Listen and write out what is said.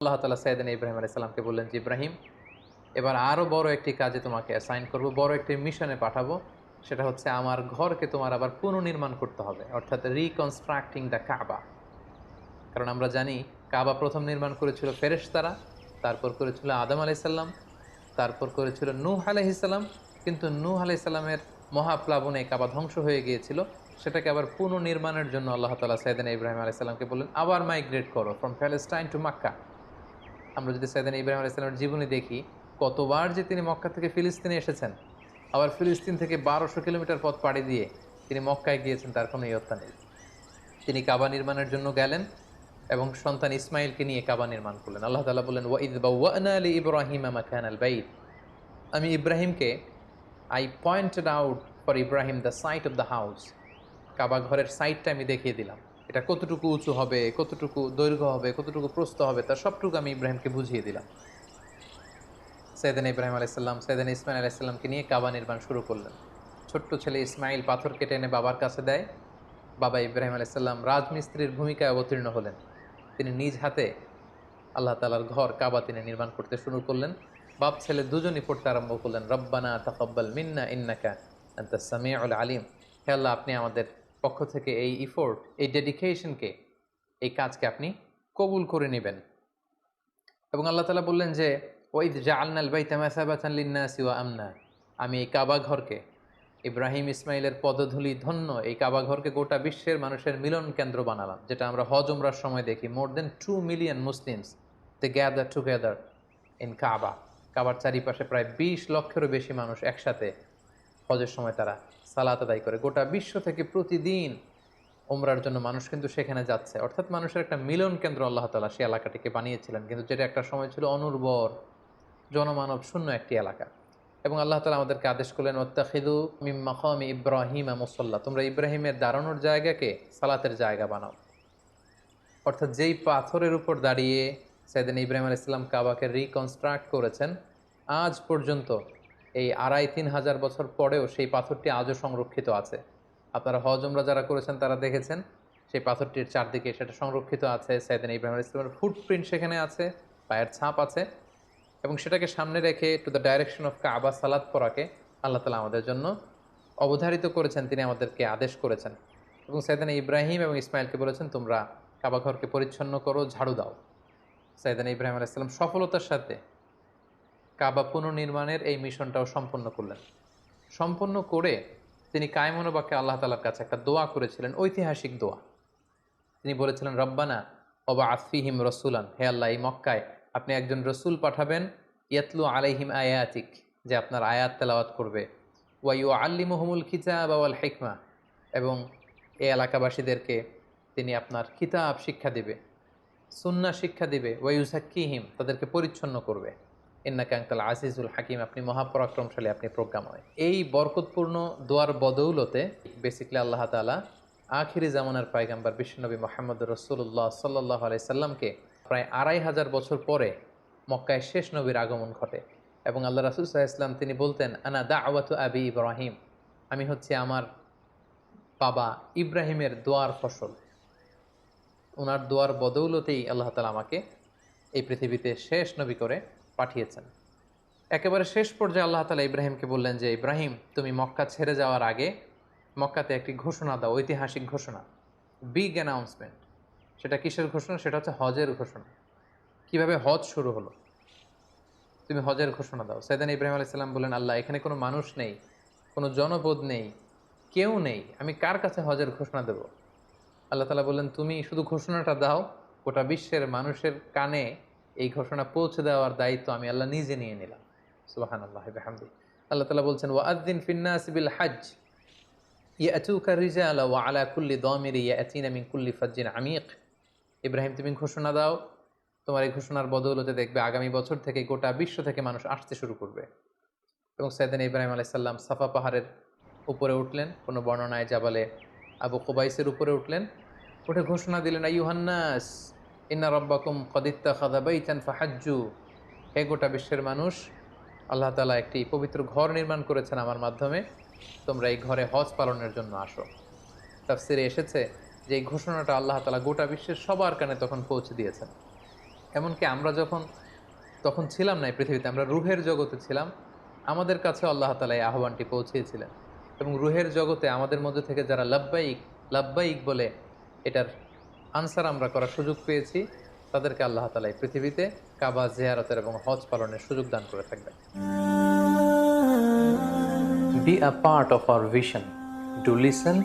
আল্লাহ তাআলা সাইয়েদনা ইব্রাহিম আলাইহিস সালামকে বললেন যে, ইব্রাহিম, এবার আরো বড় একটি কাজে তোমাকে অ্যাসাইন করব, বড় একটি মিশনে পাঠাবো। সেটা হচ্ছে আমার ঘরকে তোমার আবার পুনর্নির্মাণ করতে হবে, অর্থাৎ রিকনস্ট্রাক্টিং দ্য কাবা। কারণ আমরা জানি কাবা প্রথম নির্মাণ করেছিল ফেরেশতারা, তারপর করেছিল আদম আলাইহিস সালাম, তারপর করেছিল নূহ আলাইহিস সালাম। কিন্তু নূহ আলাইহিস সালামের মহাপ্লাবনে কাবা ধ্বংস হয়ে গিয়েছিল। সেটাকে আবার পুনর্নির্মাণের জন্য আল্লাহ তাআলা সাইয়েদনা ইব্রাহিম আলাইহিস সালামকে বললেন, আবার মাইগ্রেট করো ফ্রম প্যালেস্টাইন টু মক্কা। আমরা যদি সাইয়েদনা ইব্রাহিম আলাইহিস সালামের জীবনী দেখি, কতবার যে তিনি মক্কা থেকে ফিলিস্তিনে এসেছেন, আবার ফিলিস্তিন থেকে ১২০০ কিলোমিটার পথ পাড়ি দিয়ে তিনি মক্কায় গিয়েছেন, তার কোনো ইয়ত্তা নেই। তিনি কাবা নির্মাণের জন্য গেলেন এবং সন্তান ইসমাইলকে নিয়ে কাবা নির্মাণ করলেন। আল্লাহ তাআলা বললেন, ওয়াইদ বাওয়া'না লিইব্রাহিমা মাকানাল বাইত। আমি ইব্রাহিমকে I pointed out for Ibrahim the site of the house. Kaaba ঘরের সাইটটা আমি দেখিয়ে দিলাম। এটা কতটুকু উঁচু হবে, কতটুকু দৈর্ঘ্য হবে, কতটুকু প্রস্থ হবে, তার সবটুকু আমি ইব্রাহিমকে বুঝিয়ে দিলাম। সাইয়েদনা ইব্রাহিম আলাইহিস সালাম সাইয়েদনা ইসমাইল আলাইহিস সালামকে নিয়ে কাবা নির্মাণ শুরু করলেন। ছোট্ট ছেলে ইসমাইল পাথর কেটে এনে বাবার কাছে দেয়। বাবা ইব্রাহিম আলাইহিস সালাম রাজমিস্ত্রির ভূমিকায় অবতীর্ণ হলেন। তিনি নিজ হাতে আল্লাহ তাআলার ঘর কাবা তিনি নির্মাণ করতে শুরু করলেন। বাপ ছেলে দুজনই পড়তে আরম্ভ করলেন, রব্বানা তাকাব্বাল মিন্না ইন্নাকা আনতাস সামিউল আলিম। হে আল্লাহ, আপনি আমাদের পক্ষ থেকে এই ইফোর্ট, এই ডেডিকেশনকে, এই কাজকে আপনি কবুল করে নেবেন। এবং আল্লাহ তাআলা বললেন যে, ওয়াইদ জাআলনাল বাইতা মাসাবাতান লিন-নাসি ওয়া আমনা। আমি এই কাবা ঘরকে, ইব্রাহিম ইসমাইলের পদধূলি ধন্য এই কাবা ঘরকে গোটা বিশ্বের মানুষের মিলন কেন্দ্র বানালাম। যেটা আমরা হজ উমরার সময় দেখি, more than 2 million Muslims they gather together in Kaaba. কাবার চারিপাশে প্রায় ২০ লক্ষেরও বেশি মানুষ একসাথে হজের সময় তারা সালাত আদায় করে। গোটা বিশ্ব থেকে প্রতিদিন উমরার জন্য মানুষ কিন্তু সেখানে যাচ্ছে। অর্থাৎ মানুষের একটা মিলন কেন্দ্র আল্লাহ তাআলা সেই এলাকাটিকে বানিয়েছিলেন, কিন্তু যেটা একটা সময় ছিল অনুর্বর, জনমানব শূন্য একটি এলাকা। এবং আল্লাহ তাআলা আমাদেরকে আদেশ করলেন, ওয়াত্তাখিযু মিন মাকামি ইব্রাহিমা মুসাল্লা। তোমরা ইব্রাহিমের দাঁড়ানোর জায়গাকে সালাতের জায়গা বানাও। অর্থাৎ যেই পাথরের উপর দাঁড়িয়ে সাইয়েদনা ইব্রাহিম আলাইহিস সালাম কাবাকে রিকনস্ট্রাক্ট করেছেন, আজ পর্যন্ত এই ২,৫০০ ৩,০০০ বছর পরেও সেই পাথরটি আজও সংরক্ষিত আছে। আপনারা হজ উমরা যারা করেছেন তারা দেখেছেন সেই পাথরটির চারদিকে সেটা সংরক্ষিত আছে। সাইয়েদনা ইব্রাহিম আলাইহিস সালামের ফুটপ্রিন্ট সেখানে আছে, পায়ের ছাপ আছে। এবং সেটাকে সামনে রেখে টু দ্য ডাইরেকশন অফ কাবা সালাত পড়াকে আল্লাহ তাআলা আমাদের জন্য অবধারিত করেছেন, তিনি আমাদেরকে আদেশ করেছেন। এবং সাইয়েদনা ইব্রাহিম এবং ইসমাইলকে বলেছেন, তোমরা কাবা ঘরকে পরিচ্ছন্ন করো, ঝাড়ু দাও। সাইয়েদনা ইব্রাহিম আলাইহিস সালাম সফলতার সাথে কাবা পুনর্নির্মাণের এই মিশনটাও সম্পন্ন করলেন। সম্পন্ন করে তিনি কায়মনোবাক্যে আল্লাহ তাআলার কাছে একটা দোয়া করেছিলেন, ঐতিহাসিক দোয়া। তিনি বলেছিলেন, রব্বানা ওয়াবআথ ফীহিম রাসূলান। হে আল্লাহ, এই মক্কায় আপনি একজন রসুল পাঠাবেন, ইয়াতলু আলাইহিম আয়াতিক, যে আপনার আয়াত তেলাওয়াত করবে, ওয়া ইউআল্লিমুহুমুল কিতাবা ওয়াল হিকমা, এবং এই এলাকাবাসীদেরকে তিনি আপনার কিতাব শিক্ষা দিবে, সুন্নাহ শিক্ষা দিবে, ওয়া ইউযাক্কিহিম, তাদেরকে পরিচ্ছন্ন করবে। ইন্নাকা আনতাল আজিজুল হাকিম, আপনি মহাপরাক্রমশালী, আপনি প্রজ্ঞাময়। এই বরকতপূর্ণ দোয়ার বদৌলতে বেসিক্যালি আল্লাহ তাআলা আখিরি জামানার পয়গম্বর বিশ্বনবী মুহাম্মদুর রাসূলুল্লাহ সাল্লাল্লাহু আলাইহি সাল্লামকে প্রায় ২,৫০০ বছর পরে মক্কায় শেষ নবীর আগমন ঘটে। এবং আল্লাহ রাসূল সাল্লাল্লাহু আলাইহি ওয়াসাল্লাম তিনি বলতেন, আনা দাওয়াতু আবি ইব্রাহিম, আমি হচ্ছে আমার বাবা ইব্রাহিমের দোয়ার ফসল। ওনার দোয়ার বদৌলতেই আল্লাহ তাআলা আমাকে এই পৃথিবীতে শেষ নবী করে পাঠিয়েছেন। একেবারে শেষ পর্যায়ে আল্লাহ তাআলা ইব্রাহিমকে বললেন যে, ইব্রাহিম, তুমি মক্কা ছেড়ে যাওয়ার আগে মক্কাতে একটি ঘোষণা দাও, ঐতিহাসিক ঘোষণা, বিগ অ্যানাউন্সমেন্ট। সেটা কিসের ঘোষণা? সেটা হচ্ছে হজের ঘোষণা। কিভাবে হজ শুরু হলো, তুমি হজের ঘোষণা দাও। সাইয়েদনা ইব্রাহিম আলাইহিস সালাম বললেন, আল্লাহ, এখানে কোনো মানুষ নেই, কোনো জনপদ নেই, কেউ নেই, আমি কার কাছে হজের ঘোষণা দেব? আল্লাহ তাআলা বললেন, তুমি শুধু ঘোষণাটা দাও, গোটা বিশ্বের মানুষের কানে এই ঘোষণা পৌঁছে দেওয়ার দায়িত্ব আমি আল্লাহ নিজে নিয়ে নিলাম। সুবহানাল্লাহি ওয়া বিহামদিহি। আল্লাহ তাআলা বলছেন, ওয়াআযযিন ফিন-নাসি বিল হজ্জ ইয়াতুকা রিজালা ওয়া আলা কুল্লি দামিরি ইয়াতিনা মিন কুল্লি ফাজ্জিন আমিক। ইব্রাহিম, তুমি ঘোষণা দাও, তোমার এই ঘোষণার বদৌলতে দেখবে আগামী বছর থেকে গোটা বিশ্ব থেকে মানুষ আসতে শুরু করবে। এবং সাইয়েদনা ইব্রাহিম আলাইহিস সালাম সাফা পাহাড়ের উপরে উঠলেন, কোনো বর্ণনায় জাবালে আবু কুবাইসের উপরে উঠলেন, উঠে ঘোষণা দিলেন, আইয়ুহান নাস ইন্না রাব্বাকুম ক্বাদ ইত্তাখাযা বাইতান ফাহাজ্জু। হে গোটা বিশ্বের মানুষ, আল্লাহ তাআলা একটি পবিত্র ঘর নির্মাণ করেছেন আমার মাধ্যমে, তোমরা এই ঘরে হজ পালনের জন্য আসো। তাফসিরে এসেছে যে এই ঘোষণাটা আল্লাহ তাআলা গোটা বিশ্বের সবার কানে তখন পৌঁছে দিয়েছেন। এমনকি আমরা যখন তখন ছিলাম না এই পৃথিবীতে, আমরা রুহের জগতে ছিলাম, আমাদের কাছে আল্লাহ তাআলা এই আহ্বানটি পৌঁছিয়েছিলেন। এবং রুহের জগতে আমাদের মধ্যে থেকে যারা লাব্বাইক লাব্বাইক বলে এটার আনসার আমরা করার সুযোগ পেয়েছি, তাদেরকে আল্লাহ তাআলা এই পৃথিবীতে কাবা জিয়ারতের এবং হজ পালনের সুযোগ দান করে থাকবেন। Be a part of our vision. Do listen